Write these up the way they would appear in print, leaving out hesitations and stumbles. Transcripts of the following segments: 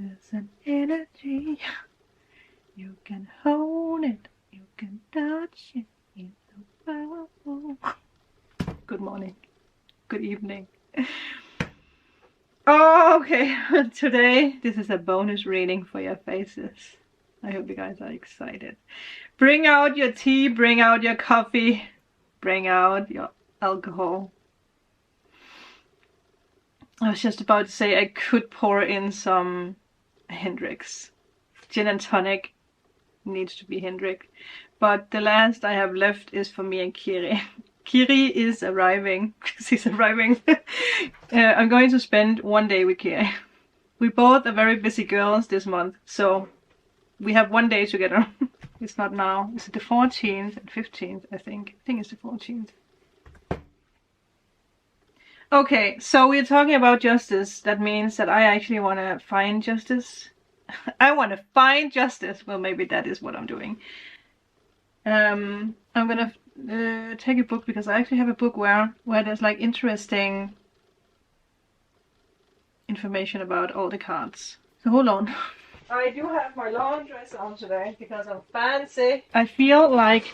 There's an energy. You can hold it. You can touch it. It's so powerful. Good morning. Good evening. Oh, okay. Today, this is a bonus reading for your faces. I hope you guys are excited. Bring out your tea, bring out your coffee, bring out your alcohol. I was just about to say I could pour in some Hendrix. Gin and tonic needs to be Hendrix. But the last I have left is for me and Kiri. Kiri is arriving. She's arriving. I'm going to spend one day with Kiri. We both are very busy girls this month, so we have one day together. It's not now. It's the 14th and 15th, I think. I think it's the 14th. Okay, so we're talking about justice. That means that I actually want to find justice. I want to find justice. Well, maybe that is what I'm doing. I'm gonna take a book because I actually have a book where there's like interesting information about all the cards. So hold on. I do have my long dress on today because I'm fancy. I feel like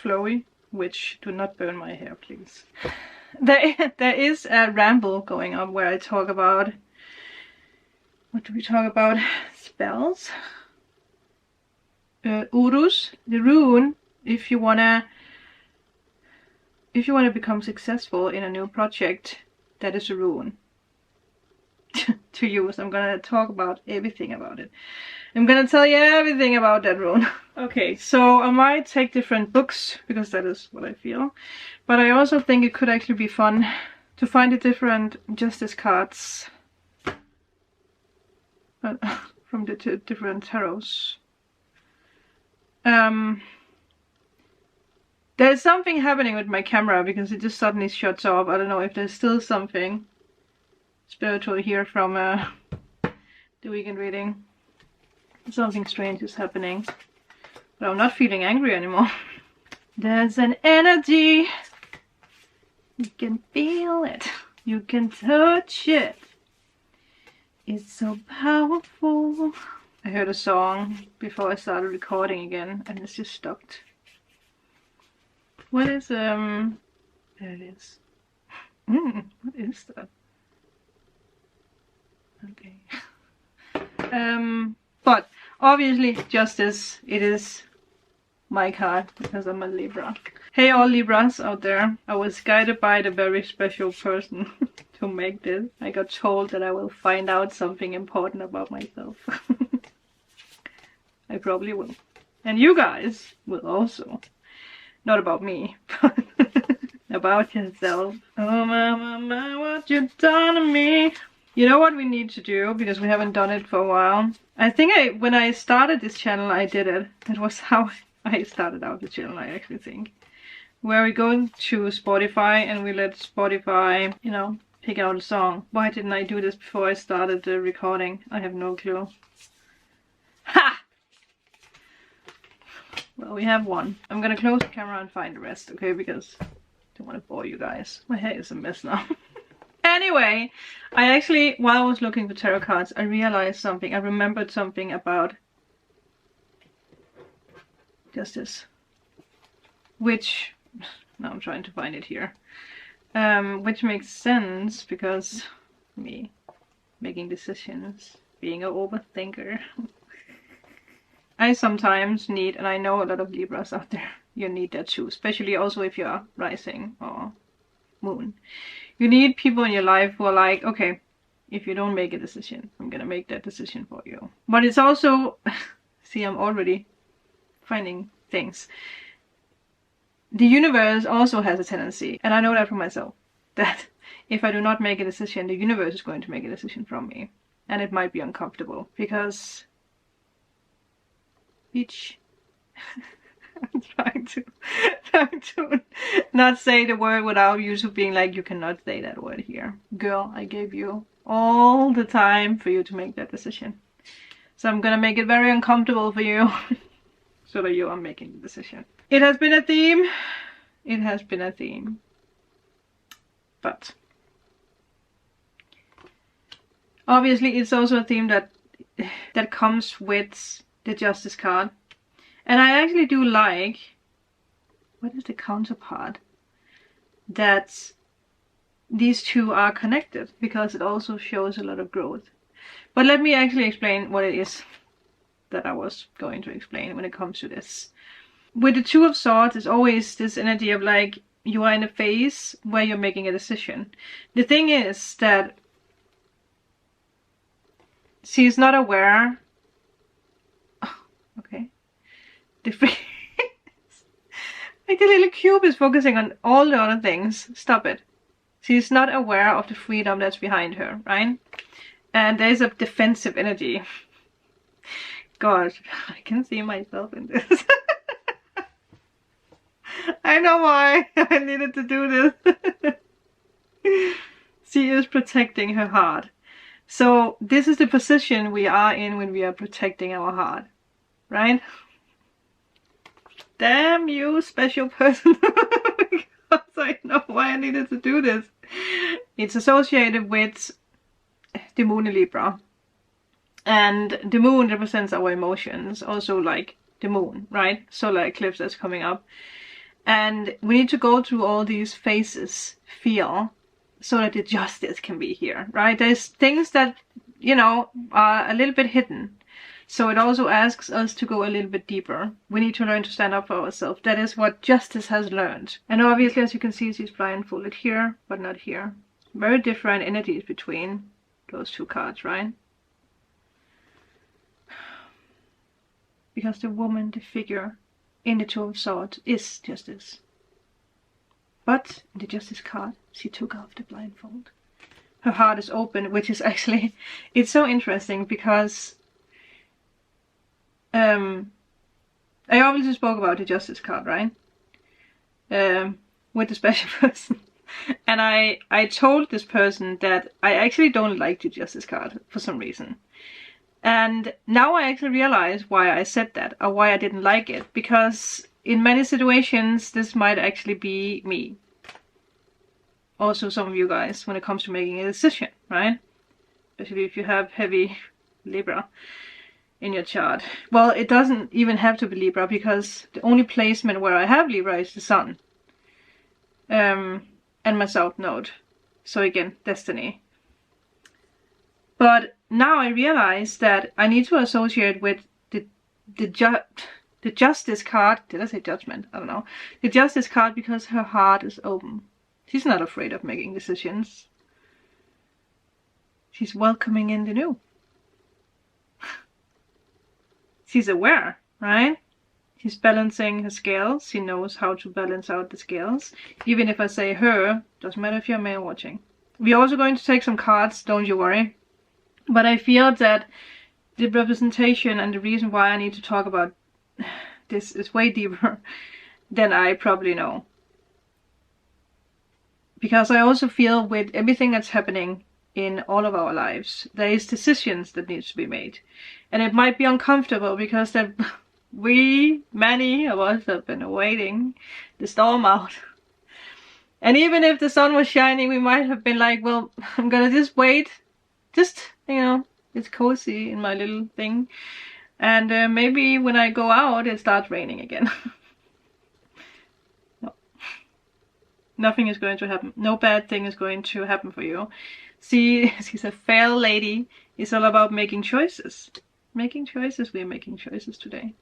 flowy, which do not burn my hair, please. There is a ramble going on where I talk about, what do we talk about? Spells. Urus, the rune, if you wanna become successful in a new project, that is a rune to use. I'm gonna talk about everything about it. I'm gonna tell you everything about that rune. Okay, so I might take different books because that is what I feel. But I also think it could actually be fun to find the different justice cards from the different tarots. There's something happening with my camera because it just suddenly shuts off. I don't know if there's still something spiritual here from the weekend reading. Something strange is happening. But I'm not feeling angry anymore. There's an energy. You can feel it. You can touch it. It's so powerful. I heard a song before I started recording again and it's just stopped. What is there it is. What is that? Okay. But obviously justice, it is my card because I'm a Libra. Hey all Libras out there, I was guided by the very special person to make this. I got told that I will find out something important about myself. I probably will. And you guys will also. Not about me, but about yourself. Oh my, what you done to me. You know what we need to do, because we haven't done it for a while. I think when I started this channel, I did it. That was how I started out the channel, I actually think. Where we go to Spotify and we let Spotify, you know, pick out a song. Why didn't I do this before I started the recording? I have no clue. Ha! Well, we have one. I'm gonna close the camera and find the rest, okay? Because I don't want to bore you guys. My hair is a mess now. Anyway, I actually, while I was looking for tarot cards, I realized something. I remembered something about justice. Which, now I'm trying to find it here. Which makes sense because me making decisions, being an overthinker. I sometimes need, and I know a lot of Libras out there, you need that too, especially also if you're rising or moon. You need people in your life who are like, okay, if you don't make a decision, I'm gonna make that decision for you. But it's also, see, I'm already finding things. The universe also has a tendency, and I know that for myself, that if I do not make a decision, the universe is going to make a decision from me. And it might be uncomfortable, because each I'm trying to not say the word without you being like, you cannot say that word here. Girl, I gave you all the time for you to make that decision. So I'm gonna make it very uncomfortable for you so that you are making the decision. It has been a theme. It has been a theme. But Obviously, it's also a theme that comes with the Justice card. And I actually do like, what is the counterpart? That these two are connected, because it also shows a lot of growth. But let me actually explain what it is that I was going to explain when it comes to this. With the Two of Swords, it's always this energy of like, you are in a phase where you're making a decision. The thing is that she's not aware. Oh, okay. Like the little cube is focusing on all the other things. Stop it. She's not aware of the freedom that's behind her, right? And there's a defensive energy. God, I can see myself in this. I know why I needed to do this. She is protecting her heart. So this is the position we are in when we are protecting our heart, right? Damn you, special person. Because I know why I needed to do this. It's associated with the moon in Libra. And the moon represents our emotions, also like the moon, right? Solar eclipse that's coming up. And we need to go through all these phases, feel, so that the justice can be here, right? There's things that, you know, are a little bit hidden. So it also asks us to go a little bit deeper. We need to learn to stand up for ourselves. That is what justice has learned. And obviously, as you can see, she's blindfolded here, but not here. Very different energies between those two cards, right? Because the woman, the figure in the Two of Swords, is justice. But in the Justice card, she took off the blindfold. Her heart is open, which is actually, it's so interesting because I obviously spoke about the Justice card, right? With the special person. And I told this person that I actually don't like the Justice card for some reason. And now I actually realize why I said that, or why I didn't like it. Because in many situations, this might actually be me. Also some of you guys, when it comes to making a decision, right? Especially if you have heavy Libra in your chart. Well, it doesn't even have to be Libra, because the only placement where I have Libra is the Sun. And my South Node. So again, destiny. But now I realize that I need to associate with the Justice card. Did I say judgment? I don't know. The Justice card, because her heart is open. She's not afraid of making decisions. She's welcoming in the new. She's aware, right? She's balancing her scales. She knows how to balance out the scales. Even if I say her, doesn't matter if you're male watching. We're also going to take some cards, don't you worry. But I feel that the representation and the reason why I need to talk about this is way deeper than I probably know. Because I also feel with everything that's happening in all of our lives, there is decisions that needs to be made. And it might be uncomfortable because that many of us have been awaiting the storm out. And even if the sun was shining, we might have been like, well, I'm gonna just wait. Just, you know, it's cozy in my little thing. And maybe when I go out, it starts raining again. No. Nothing is going to happen. No bad thing is going to happen for you. She's a fair lady. It's all about making choices. Making choices. We're making choices today.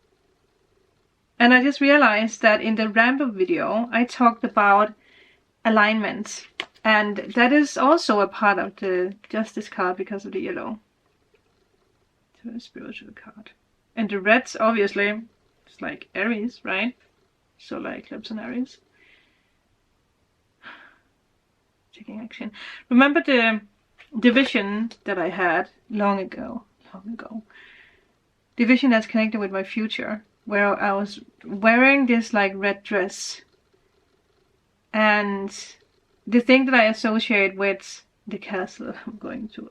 And I just realized that in the ramp-up video, I talked about alignment. And that is also a part of the Justice card because of the yellow. So a spiritual card. And the reds, obviously, it's like Aries, right? Solar eclipse on Aries. Taking action. Remember the vision that I had long ago. The vision that's connected with my future, where I was wearing this like red dress. And the thing that I associate with the castle I'm going to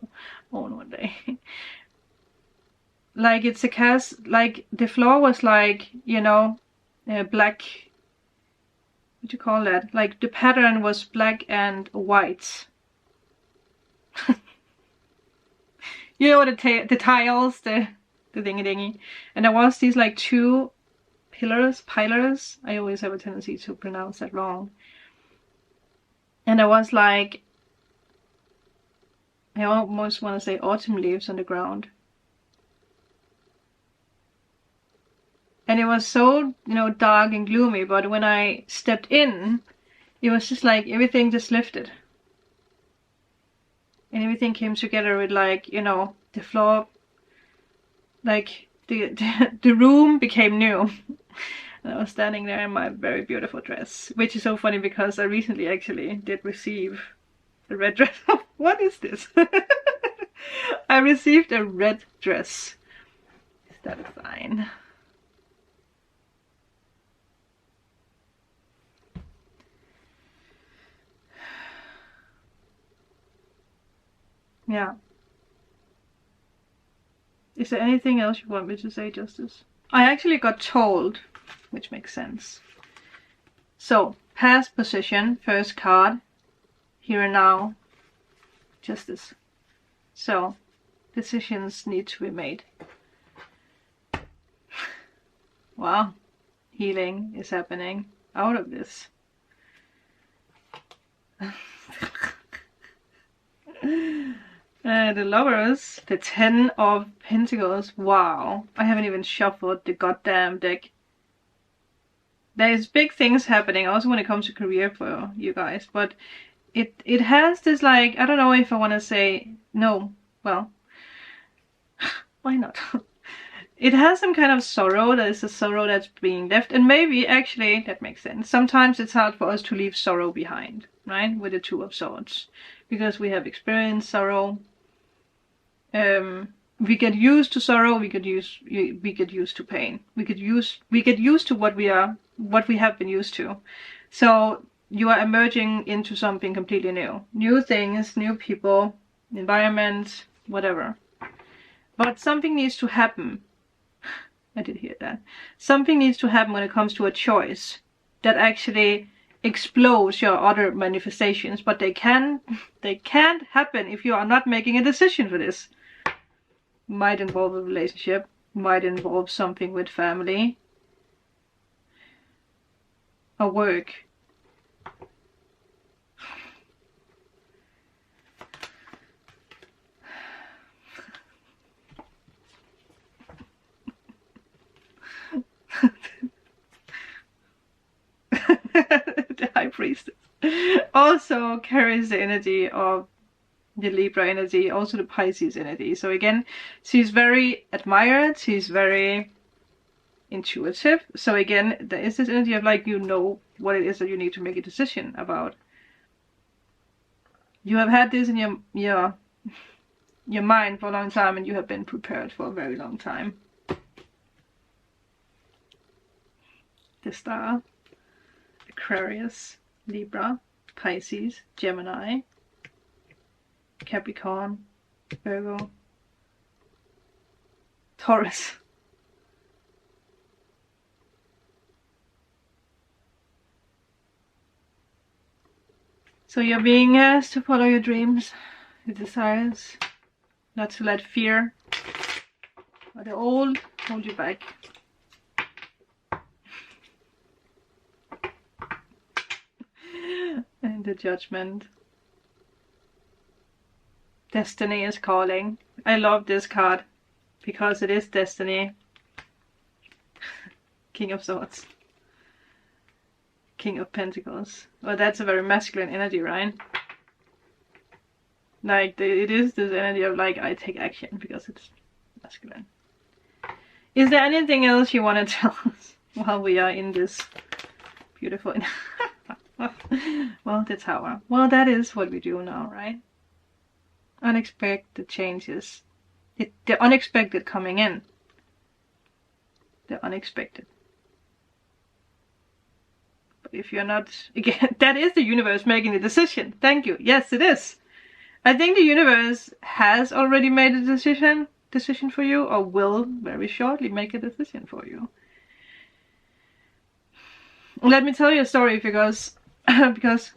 own one day. Like it's a castle, like the floor was like, you know, black, what do you call that? Like the pattern was black and white. You know, the tiles, the thingy. And there was these like 2 pillars. I always have a tendency to pronounce that wrong. And there was like, I almost want to say autumn leaves on the ground. And it was so, you know, dark and gloomy, but when I stepped in, it was just like everything just lifted. And everything came together with, like, you know, the floor, like the room became new. And I was standing there in my very beautiful dress, which is so funny because I recently actually did receive a red dress. What is this? I received a red dress. Is that a sign? Yeah. Is there anything else you want me to say, Justice? I actually got told, which makes sense. So, past position, first card, here and now, Justice. So, decisions need to be made. Wow, healing is happening out of this. The Lovers, the 10 of Pentacles. Wow, I haven't even shuffled the goddamn deck. There's big things happening also when it comes to career for you guys, but it has this, like, I don't know if I want to say no. Well, why not? It has some kind of sorrow. That is a sorrow that's being left, and maybe actually that makes sense. Sometimes it's hard for us to leave sorrow behind, right? With the 2 of Swords, because we have experienced sorrow. We get used to sorrow. We get used to pain. We get used to what we have been used to. So you are emerging into something completely new things, new people, environment, whatever. But something needs to happen. I did hear that. Something needs to happen when it comes to a choice that actually explodes your other manifestations, but they can't happen if you are not making a decision for this. Might involve a relationship, might involve something with family, a work. The High Priestess also carries the energy of the Libra energy, also the Pisces energy. So again, she's very admired, she's very intuitive. So again, there is this energy of, like, you know what it is that you need to make a decision about. You have had this in your mind for a long time, and you have been prepared for a very long time. The Star, Aquarius, Libra, Pisces, Gemini, Capricorn, Virgo, Taurus. So you're being asked to follow your dreams, your desires, not to let fear or the old hold you back. And the Judgment. Destiny is calling. I love this card because it is destiny. King of Swords. King of Pentacles. Well, that's a very masculine energy, right? Like, it is this energy of, like, I take action because it's masculine. Is there anything else you want to tell us while we are in this beautiful... Well, the Tower. Well, that is what we do now, right? Unexpected changes. The unexpected coming in. The unexpected. But if you're not... Again, that is the universe making the decision. Thank you. Yes, it is. I think the universe has already made a decision for you, or will very shortly make a decision for you. Let me tell you a story, because because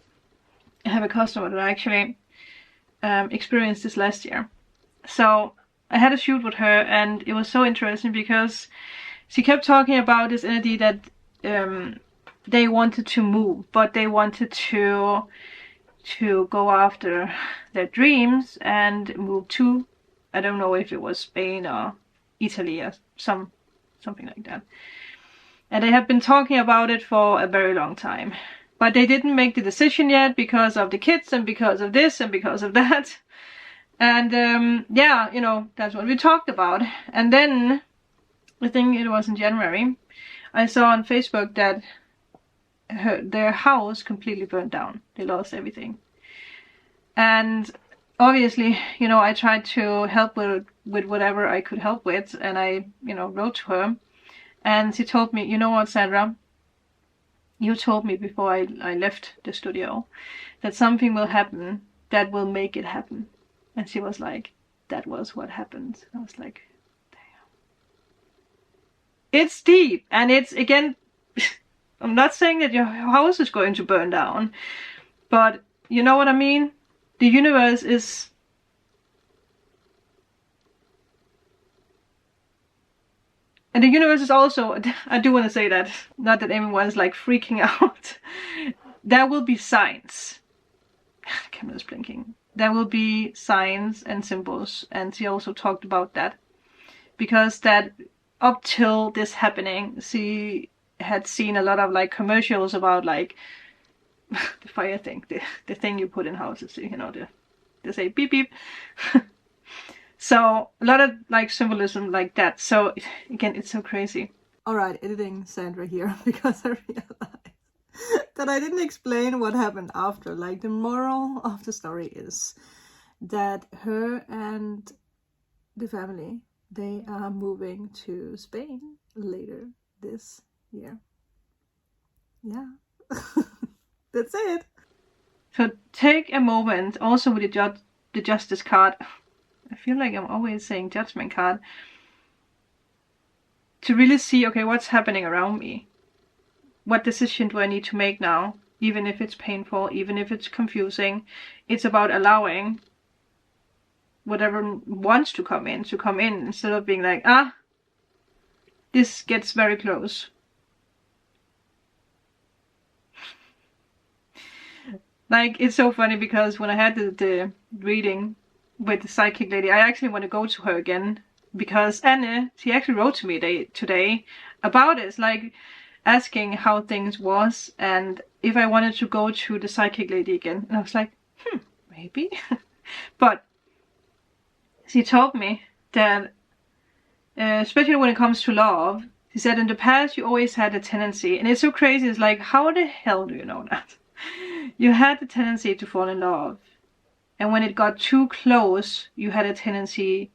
I have a customer that actually experienced this last year. So I had a shoot with her, and it was so interesting because she kept talking about this energy that they wanted to move, but they wanted to go after their dreams and move to, I don't know if it was Spain or Italy or something like that. And they have been talking about it for a very long time. But they didn't make the decision yet because of the kids and because of this and because of that. And yeah, you know, that's what we talked about. And then, I think it was in January, I saw on Facebook that their house completely burned down. They lost everything. And obviously, you know, I tried to help with whatever I could help with. And I, you know, wrote to her. And she told me, you know what, Sandra? You told me before I left the studio that something will happen that will make it happen. And she was like, that was what happened. I was like, damn. It's deep. And it's, again, I'm not saying that your house is going to burn down. But you know what I mean? The universe is... And the universe is also, I do want to say that, not that everyone's like freaking out. There will be signs. The camera's blinking. There will be signs and symbols, and she also talked about that. Because that up till this happening, she had seen a lot of like commercials about like the fire thing, the thing you put in houses, you know, they say beep beep. So a lot of like symbolism like that. So again, it's so crazy. All right, editing Sandra here, because I realized that I didn't explain what happened after. Like, the moral of the story is that her and the family, they are moving to Spain later this year. Yeah, that's it. So take a moment, also with the Justice card. I feel like I'm always saying Judgment card. To really see, okay, what's happening around me? What decision do I need to make now? Even if it's painful, even if it's confusing. It's about allowing whatever wants to come in, instead of being like, this gets very close. Like, it's so funny because when I had the reading with the psychic lady, I actually want to go to her again, because Anne, she actually wrote to me today about it, like asking how things was and if I wanted to go to the psychic lady again. And I was like, maybe. But she told me that, especially when it comes to love, she said in the past you always had a tendency, and it's so crazy, it's like, how the hell do you know that? You had the tendency to fall in love. And when it got too close, you had a tendency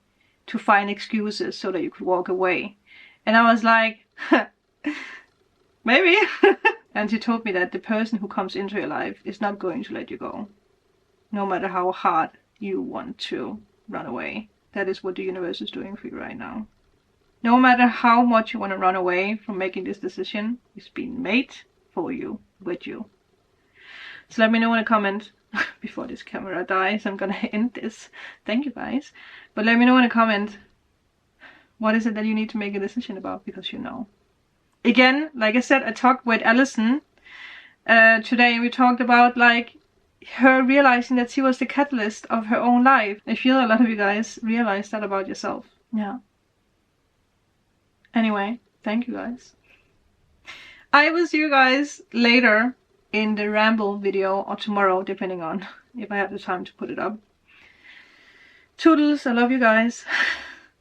to find excuses so that you could walk away. And I was like, maybe. And she told me that the person who comes into your life is not going to let you go. No matter how hard you want to run away. That is what the universe is doing for you right now. No matter how much you want to run away from making this decision, it's been made for you, with you. So let me know in a comment before this camera dies. I'm gonna end this. Thank you guys. But let me know in a comment, what is it that you need to make a decision about, because you know. Again, like I said, I talked with Allison today. We talked about like her realizing that she was the catalyst of her own life. I feel a lot of you guys realize that about yourself. Yeah. Anyway, thank you guys. I will see you guys later in the ramble video, or tomorrow, depending on if I have the time to put it up. Toodles, I love you guys.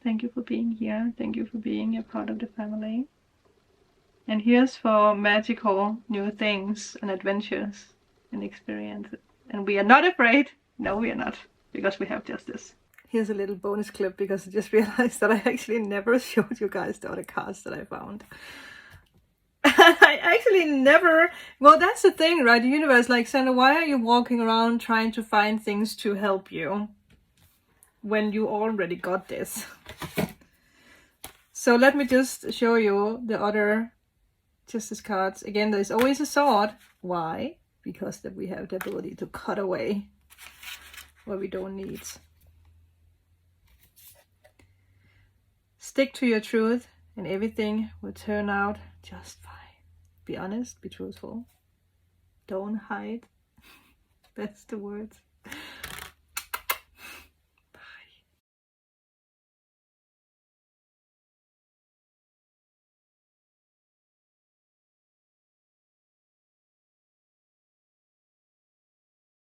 Thank you for being here. Thank you for being a part of the family. And here's for magical new things and adventures and experiences. And we are not afraid. No, we are not, because we have justice. Here's a little bonus clip, because I just realized that I actually never showed you guys the other cards that I found. I actually never... Well, that's the thing, right? The universe, like, Sandra, why are you walking around trying to find things to help you when you already got this? So let me just show you the other Justice cards. Again, there's always a sword. Why? Because that we have the ability to cut away what we don't need. Stick to your truth and everything will turn out just fine. Be honest, be truthful. Don't hide. That's the words.